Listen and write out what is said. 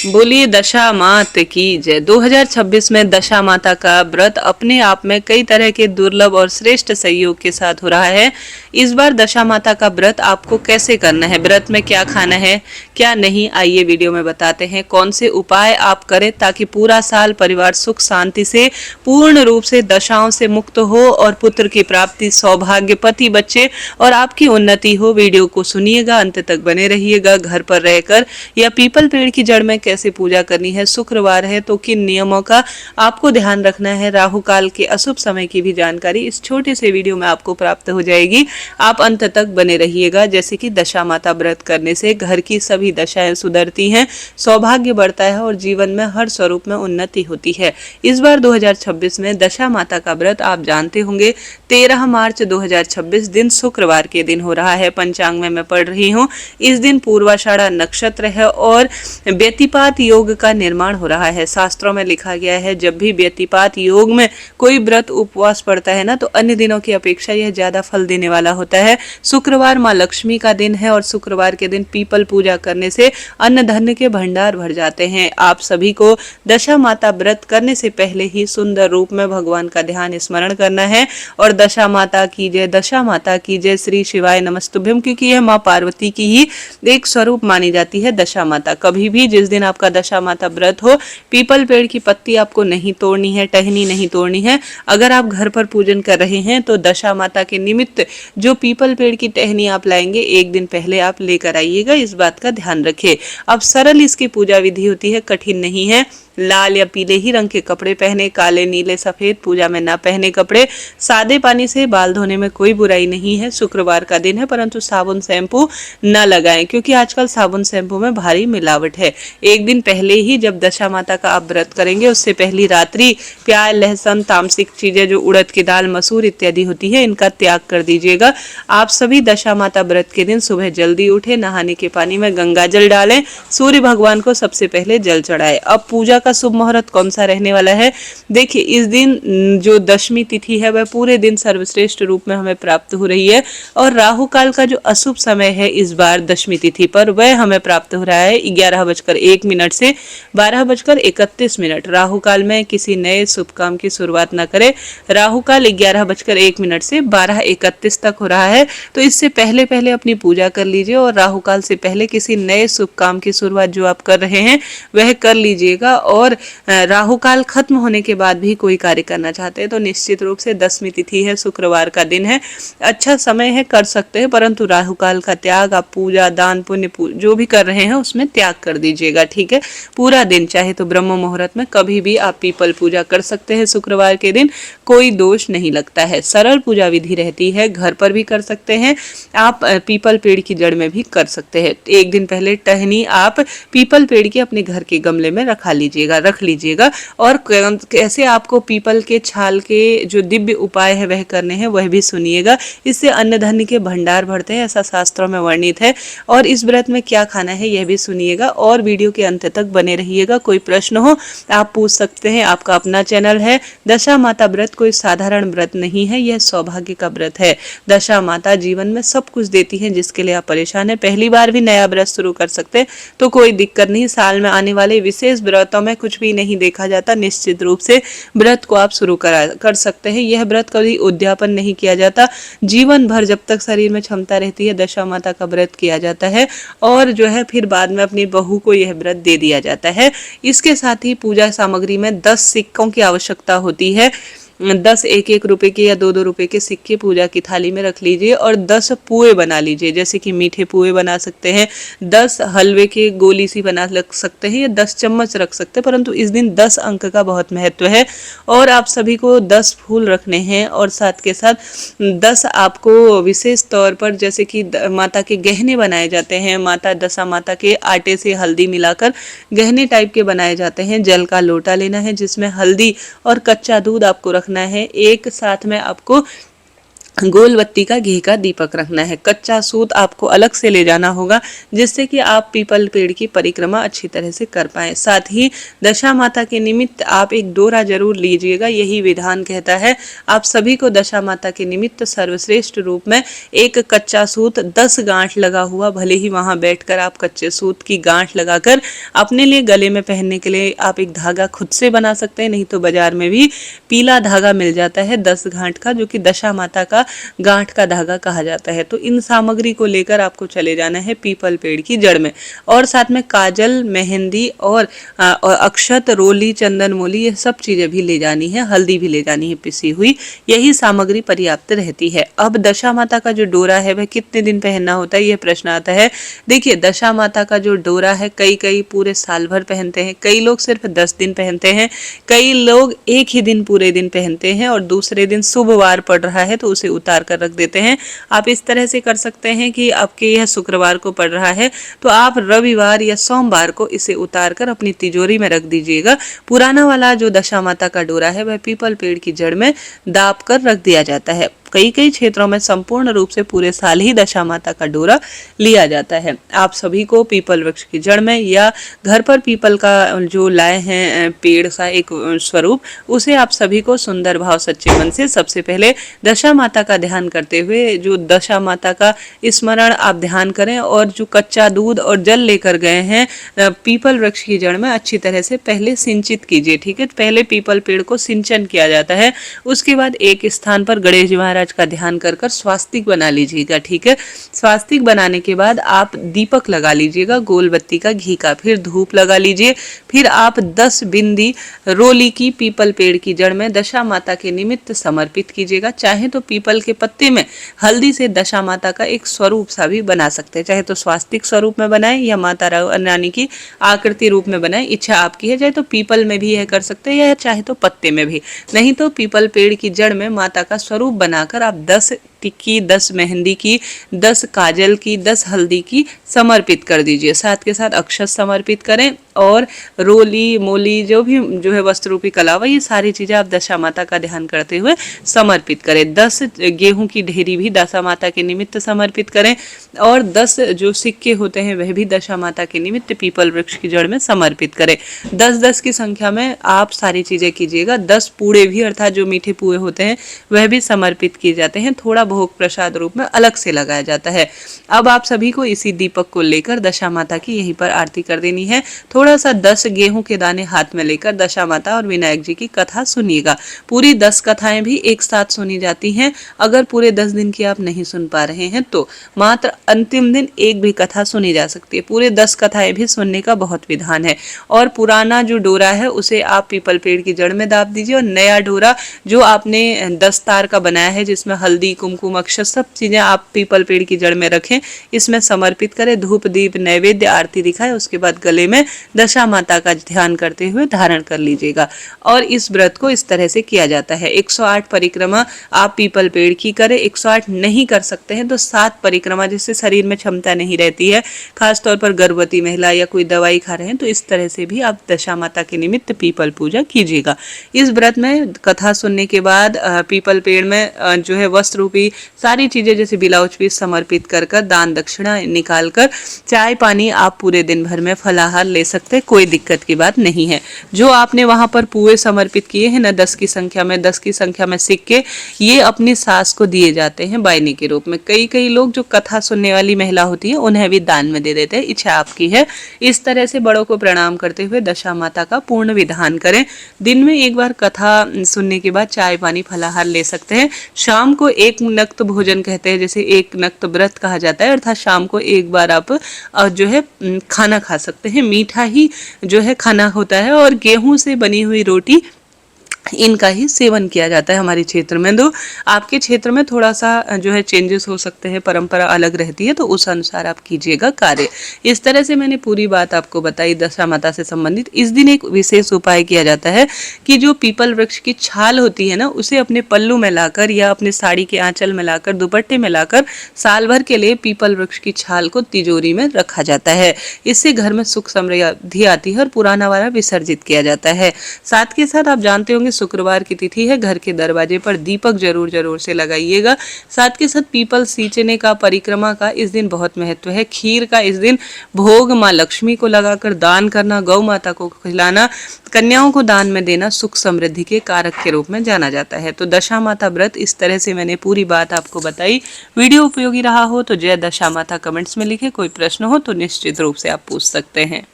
बोलिए दशा मात की जय। 2026 में दशा माता का व्रत अपने आप में कई तरह के दुर्लभ और श्रेष्ठ सहयोग के साथ हो रहा है। इस बार दशा माता का व्रत आपको कैसे करना है, व्रत में क्या खाना है क्या नहीं, आइए वीडियो में बताते हैं। कौन से उपाय आप करें ताकि पूरा साल परिवार सुख शांति से पूर्ण रूप से दशाओं से मुक्त हो और पुत्र की प्राप्ति, सौभाग्य, पति, बच्चे और आपकी उन्नति हो। वीडियो को सुनिएगा, अंत तक बने रहिएगा। घर पर रहकर या पीपल पेड़ की जड़ में कैसे पूजा करनी है, शुक्रवार है तो किन नियमों का आपको ध्यान रखना है, राहु काल के अशुभ समय की भी जानकारी इस छोटे से वीडियो में आपको प्राप्त हो जाएगी। आप अंत तक बने रहिएगा। जैसे कि दशा माता व्रत करने से घर की सभी दशाएं सुधरती हैं, सौभाग्य बढ़ता है और जीवन में हर स्वरूप में उन्नति होती है। इस बार 2026 में दशा माता का व्रत आप जानते होंगे 13 मार्च 2026 दिन शुक्रवार के दिन हो रहा है। पंचांग में मैं पढ़ रही हूँ, इस दिन पूर्वाषाढ़ा नक्षत्र है और व्यतिपात योग का निर्माण हो रहा है। शास्त्रों में लिखा गया है जब भी व्यतिपात योग में कोई व्रत उपवास पड़ता है ना, तो अन्य दिनों की अपेक्षा यह ज्यादा फल देने वाला होता है। शुक्रवार माँ लक्ष्मी का दिन है और शुक्रवार के दिन पीपल पूजा करने से अन्न धन के भंडार भर जाते हैं। आप सभी को दशा माता व्रत करने से पहले ही सुंदर रूप में भगवान का ध्यान स्मरण करना है और दशा माता की जय, दशा माता की जय, श्री शिवाय नमस्तुभ्यम, क्योंकि यह माँ पार्वती की ही एक स्वरूप मानी जाती है दशा माता। कभी भी जिस दिन आपका दशा माता व्रत हो, पीपल पेड़ की पत्ती आपको नहीं तोड़नी है, टहनी नहीं तोड़नी है। अगर आप घर पर पूजन कर रहे हैं तो दशा माता के निमित्त जो पीपल पेड़ की टहनी आप लाएंगे, एक दिन पहले आप लेकर आइएगा, इस बात का ध्यान रखें। अब सरल इसकी पूजा विधि होती है, कठिन नहीं है। लाल या पीले ही रंग के कपड़े पहने, काले नीले सफेद पूजा में ना पहने कपड़े, सादे पानी से बाल धोने में कोई बुराई नहीं है। शुक्रवार का दिन है परंतु साबुन शैम्पू न लगाएं, क्योंकि आजकल साबुन शैम्पू में भारी मिलावट है। एक दिन पहले ही जब दशा माता का आप व्रत करेंगे, उससे पहली रात्रि प्याज, लहसुन, तामसिक चीजें जो उड़द की दाल, मसूर इत्यादि होती है, इनका त्याग कर दीजिएगा। आप सभी दशा माता व्रत के दिन सुबह जल्दी उठे, नहाने के पानी में गंगा जल डालें, सूर्य भगवान को सबसे पहले जल चढ़ाए। अब पूजा का शुभ मुहूर्त कौन सा रहने वाला है, देखिए इस दिन जो दशमी तिथि है वह पूरे दिन सर्वश्रेष्ठ रूप में हमें प्राप्त हो रही है और राहु काल का जो अशुभ समय है इस बार दशमी तिथि पर वह हमें प्राप्त हो रहा है 11:01 से 12:31। राहु काल में किसी नए शुभ काम की शुरुआत न करें। राहु काल 11:01 से 12:31 तक हो रहा है, तो इससे पहले पहले अपनी पूजा कर लीजिए और राहु काल से पहले किसी नए शुभ काम की शुरुआत जो आप कर रहे हैं वह कर लीजिएगा। और राहु काल खत्म होने के बाद भी कोई कार्य करना चाहते हैं तो निश्चित रूप से दशमी तिथि है, शुक्रवार का दिन है, अच्छा समय है, कर सकते हैं, परंतु राहु काल का त्याग आप पूजा, दान, पुण्य जो भी कर रहे हैं उसमें त्याग कर दीजिएगा, ठीक है। पूरा दिन चाहे तो ब्रह्म मुहूर्त में कभी भी आप पीपल पूजा कर सकते हैं, शुक्रवार के दिन कोई दोष नहीं लगता है। सरल पूजा विधि रहती है, घर पर भी कर सकते हैं, आप पीपल पेड़ की जड़ में भी कर सकते हैं। एक दिन पहले टहनी आप पीपल पेड़ की अपने घर के गमले में रख लीजिएगा। और कैसे आपको पीपल के छाल के जो दिव्य उपाय है वह करने हैं वह भी सुनिएगा। इससे अन्न धन के भंडार भरते हैं, ऐसा शास्त्रों में वर्णित है। और इस व्रत में क्या खाना है यह भी सुनिएगा और वीडियो के अंत तक बने रहिएगा। कोई प्रश्न हो आप पूछ सकते हैं, आपका अपना चैनल है। दशा माता व्रत कोई साधारण व्रत नहीं है, यह सौभाग्य का व्रत है। दशा माता जीवन में सब कुछ देती है जिसके लिए आप परेशान है। पहली बार भी नया व्रत शुरू कर सकते तो कोई दिक्कत नहीं। साल में आने वाले विशेष व्रतों में कुछ भी नहीं देखा जाता, निश्चित रूप से व्रत को आप शुरू कर सकते हैं। यह व्रत कभी उद्यापन नहीं किया जाता, जीवन भर जब तक शरीर में क्षमता रहती है दशा माता का व्रत किया जाता है और जो है फिर बाद में अपनी बहू को यह व्रत दे दिया जाता है। इसके साथ ही पूजा सामग्री में 10 सिक्कों की आवश्यकता होती है। 10 1-1 रुपए के या 2-2 रुपए के सिक्के पूजा की थाली में रख लीजिए और 10 पुए बना लीजिए, जैसे कि मीठे पुए बना सकते हैं, 10 हलवे के गोली सी बना सकते हैं या 10 चम्मच रख सकते हैं, परंतु इस दिन 10 अंक का बहुत महत्व है। और आप सभी को 10 फूल रखने हैं और साथ के साथ 10 आपको विशेष तौर पर जैसे कि माता के गहने बनाए जाते हैं, माता दशा माता के आटे से हल्दी मिलाकर गहने टाइप के बनाए जाते हैं। जल का लोटा लेना है जिसमें हल्दी और कच्चा दूध आपको रखना है। एक साथ में आपको गोल बत्ती का घी का दीपक रखना है। कच्चा सूत आपको अलग से ले जाना होगा, जिससे कि आप पीपल पेड़ की परिक्रमा अच्छी तरह से कर पाएं। साथ ही दशा माता के निमित्त आप एक डोरा जरूर लीजिएगा। यही विधान कहता है आप सभी को दशा माता के निमित्त सर्वश्रेष्ठ रूप में एक कच्चा सूत 10 गांठ लगा हुआ, भले ही वहां बैठकर आप कच्चे सूत की गांठ लगाकर अपने लिए गले में पहनने के लिए आप एक धागा खुद से बना सकते हैं, नहीं तो बाजार में भी पीला धागा मिल जाता है 10 गांठ का, जो कि दशा माता का गांठ का धागा कहा जाता है। तो इन सामग्री को लेकर आपको चले जाना है पीपल पेड़ की जड़ में। और साथ में काजल, मेहंदी और अक्षत, रोली, चंदन मोली, ये सब चीजें भी ले जानी है। हल्दी भी ले जानी है पिसी हुई। यही सामग्री पर्याप्त रहती है। अब दशा माता का जो डोरा है वह कितने दिन पहनना होता है, यह प्रश्न आता है। देखिए, दशा माता का जो डोरा है कई पूरे साल भर पहनते हैं, कई लोग सिर्फ 10 दिन पहनते हैं, कई लोग एक ही दिन पूरे दिन पहनते हैं और दूसरे दिन शुभ वार पड़ रहा है तो उसे उतार कर रख देते हैं। आप इस तरह से कर सकते हैं कि आपके यह शुक्रवार को पड़ रहा है तो आप रविवार या सोमवार को इसे उतार कर अपनी तिजोरी में रख दीजिएगा। पुराना वाला जो दशा माता का डोरा है वह पीपल पेड़ की जड़ में दाब कर रख दिया जाता है। कई क्षेत्रों में संपूर्ण रूप से पूरे साल ही दशा माता का डोरा लिया जाता है। आप सभी को पीपल वृक्ष की जड़ में या घर पर पीपल का जो लाए हैं पेड़ का एक स्वरूप, उसे आप सभी को सुंदर भाव सच्चे मन से सबसे पहले दशा माता का ध्यान करते हुए जो दशा माता का स्मरण आप ध्यान करें और जो कच्चा दूध और जल लेकर गए हैं पीपल वृक्ष की जड़ में अच्छी तरह से पहले सिंचित कीजिए। ठीक है, पहले पीपल पेड़ को सिंचन किया जाता है। उसके बाद एक स्थान पर गणेश जी महाराज का ध्यान कर स्वास्तिक बना लीजिएगा। ठीक है, स्वास्तिक बनाने के बाद आप दीपक लगा लीजिएगा गोल बत्ती का घी का, फिर धूप लगा लीजिए, फिर आप 10 बिंदी रोली की पीपल पेड़ की जड़ में दशा माता के निमित्त समर्पित कीजिएगा। चाहे तो पीपल के पत्ते में हल्दी से दशा माता का एक स्वरूप सा भी बना सकते हैं, चाहे तो स्वास्तिक स्वरूप में बनाए या माता रानी की आकृति रूप में बनाए, इच्छा आपकी है। चाहे तो पीपल में भी यह कर सकते हैं या चाहे तो पत्ते में भी, नहीं तो पीपल पेड़ की जड़ में माता का स्वरूप बनाकर आप 10 टिक्की, 10 मेहंदी की, 10 काजल की, 10 हल्दी की समर्पित कर दीजिए। साथ के साथ अक्षत समर्पित करें और रोली, मोली, जो है वस्त्र रूपी कलावा, ये सारी चीजें आप दशा माता का ध्यान करते हुए समर्पित करें। 10 गेहूं की ढेरी भी दशा माता के निमित्त समर्पित करें और 10 जो सिक्के होते हैं वह भी दशा माता के निमित्त पीपल वृक्ष की जड़ में समर्पित करें। 10-10 की संख्या में आप सारी चीजें कीजिएगा। 10 पूड़े भी, अर्थात जो मीठे पुए होते हैं वह भी समर्पित किए जाते हैं। थोड़ा भोग प्रसाद रूप में अलग से लगाया जाता है। अब आप सभी को इसी दीपक को लेकर दशा माता की यहीं पर आरती कर देनी है। थोड़ा सा 10 गेहूं के दाने हाथ में लेकर दशा माता और विनायक जी की कथा सुनिएगा। पूरी 10 कथाएं भी एक साथ सुनी जाती हैं। अगर पूरे 10 दिन की आप नहीं सुन पा रहे हैं तो मात्र अंतिम दिन एक भी कथा सुनी जा सकती है। पूरे 10 कथाएं भी सुनने का बहुत विधान है। और पुराना जो डोरा है उसे आप पीपल पेड़ की जड़ में दाब दीजिए और नया डोरा जो आपने 10 तार का बनाया है जिसमें हल्दी, कुमकुम, अक्षत सब चीजें आप पीपल पेड़ की जड़ में रखें, इसमें समर्पित करें। धूप, दीप, नैवेद्य, आरती दिखाएं। उसके बाद गले में दशा माता का ध्यान करते हुए धारण कर लीजिएगा। और इस व्रत को इस तरह से किया जाता है। 108 परिक्रमा आप पीपल पेड़ की करें। 108 नहीं कर सकते हैं तो 7 परिक्रमा, जिससे शरीर में क्षमता नहीं रहती है, खासतौर पर गर्भवती महिला या कोई दवाई खा रहे हैं, तो इस तरह से भी आप दशा माता के निमित्त पीपल पूजा कीजिएगा। इस व्रत में कथा सुनने के बाद पीपल पेड़ में जो है वस्त्र रूपी सारी चीजें जैसे ब्लाउज पीस समर्पित कर दान दक्षिणा निकाल कर चाय पानी आप पूरे दिन भर में फलाहार ले सकते हैं, कोई दिक्कत की बात नहीं है। जो आपने वहां पर पुए समर्पित किए हैं ना 10 की संख्या में सिक्के, ये अपनी सास को दिए जाते हैं बायने के रूप में। कई लोग जो कथा सुनने वाली महिला होती है उन्हें भी दान में दे देते हैं, इच्छा आपकी है। इस तरह से बड़ों को प्रणाम करते हुए दशा माता का पूर्ण विधान करें। दिन में एक बार कथा सुनने के बाद चाय पानी फलाहार ले सकते हैं। शाम को एक नक्त भोजन कहते हैं, जैसे एक नक्त व्रत कहा जाता है, अर्थात शाम को एक बार आप जो है खाना खा सकते हैं। मीठा ही जो है खाना होता है और गेहूं से बनी हुई रोटी, इनका ही सेवन किया जाता है हमारे क्षेत्र में। तो आपके क्षेत्र में थोड़ा सा जो है चेंजेस हो सकते हैं, परंपरा अलग रहती है, तो उस अनुसार आप कीजिएगा कार्य। इस तरह से मैंने पूरी बात आपको बताई दशा माता से संबंधित। इस दिन एक विशेष उपाय किया जाता है कि जो पीपल वृक्ष की छाल होती है ना, उसे अपने पल्लू में लाकर या अपने साड़ी के आंचल में लाकर, दुपट्टे में लाकर साल भर के लिए पीपल वृक्ष की छाल को तिजोरी में रखा जाता है। इससे घर में सुख समृद्धि आती है और पुराना वाला विसर्जित किया जाता है। साथ के साथ आप जानते होंगे शुक्रवार की तिथि है, घर के दरवाजे पर दीपक जरूर से लगाइएगा। साथ के साथ पीपल सींचने का, परिक्रमा का इस दिन बहुत महत्व है। खीर का इस दिन भोग माँ लक्ष्मी को लगाकर दान करना, गौ माता को खिलाना, कन्याओं को दान में देना सुख समृद्धि के कारक के रूप में जाना जाता है। तो दशा माता व्रत इस तरह से मैंने पूरी बात आपको बताई। वीडियो उपयोगी रहा हो तो जय दशा माता कमेंट्स में लिखे। कोई प्रश्न हो तो निश्चित रूप से आप पूछ सकते हैं।